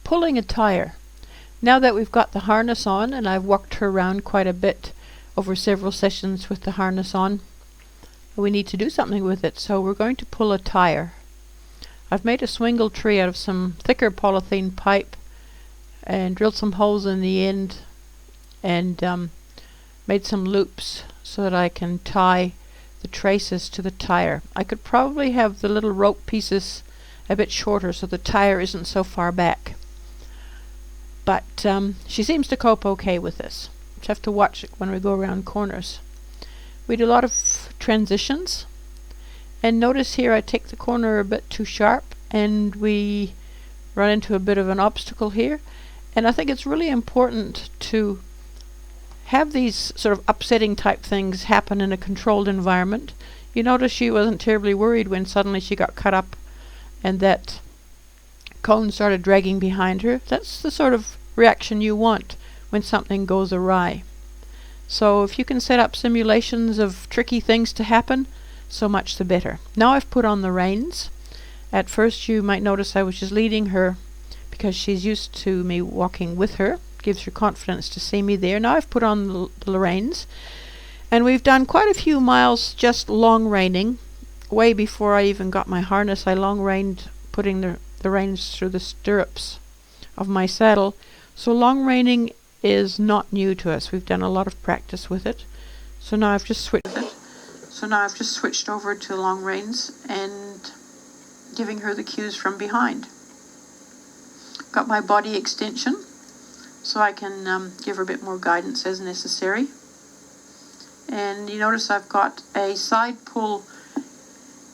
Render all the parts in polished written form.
pulling a tire. Now that we've got the harness on, and I've walked her around quite a bit over several sessions with the harness on, we need to do something with it, so we're going to pull a tire. I've made a swingle-tree out of some thicker polythene pipe and drilled some holes in the end and made some loops so that I can tie the traces to the tire. I could probably have the little rope pieces a bit shorter so the tire isn't so far back. But she seems to cope okay with this. Just have to watch it when we go around corners. We do a lot of transitions. And notice here I take the corner a bit too sharp and we run into a bit of an obstacle here. And I think it's really important to have these sort of upsetting type things happen in a controlled environment. You notice she wasn't terribly worried when suddenly she got cut up and that cone started dragging behind her. That's the sort of reaction you want when something goes awry. So if you can set up simulations of tricky things to happen, so much the better. Now I've put on the reins. At first you might notice I was just leading her because she's used to me walking with her. Gives her confidence to see me there. Now I've put on the reins. And we've done quite a few miles just long-reining. Way before I even got my harness, I long-reined putting the reins through the stirrups of my saddle. So long-reining is not new to us. We've done a lot of practice with it. So now I've just switched over to long reins and giving her the cues from behind. Got my body extension so I can give her a bit more guidance as necessary. And you notice I've got a side pull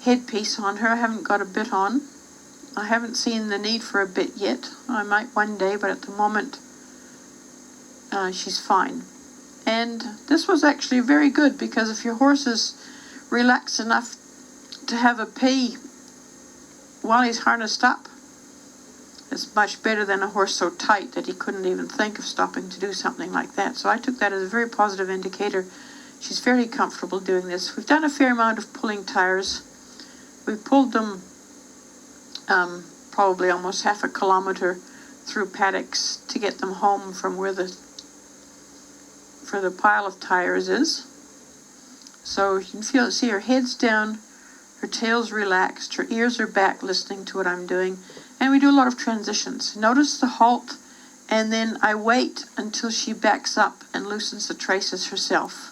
headpiece on her. I haven't got a bit on. I haven't seen the need for a bit yet. I might one day, but at the moment she's fine. And this was actually very good because if your horse is relaxed enough to have a pee while he's harnessed up, it's much better than a horse so tight that he couldn't even think of stopping to do something like that. So I took that as a very positive indicator. She's fairly comfortable doing this. We've done a fair amount of pulling tires. We've pulled them probably almost half a kilometer through paddocks to get them home from where the pile of tires is. So you can see her head's down, her tail's relaxed, her ears are back listening to what I'm doing. And we do a lot of transitions. Notice the halt, and then I wait until she backs up and loosens the traces herself.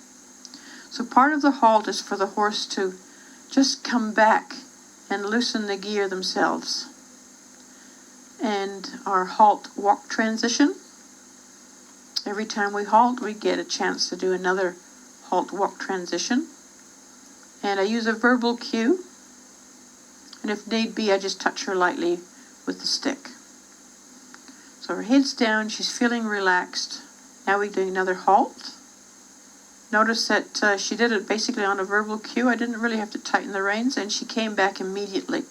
So part of the halt is for the horse to just come back and loosen the gear themselves. And our halt walk transition. Every time we halt, we get a chance to do another halt walk transition. And I use a verbal cue. And if need be, I just touch her lightly with the stick. So her head's down, she's feeling relaxed. Now we're doing another halt. Notice that she did it basically on a verbal cue. I didn't really have to tighten the reins, and she came back immediately.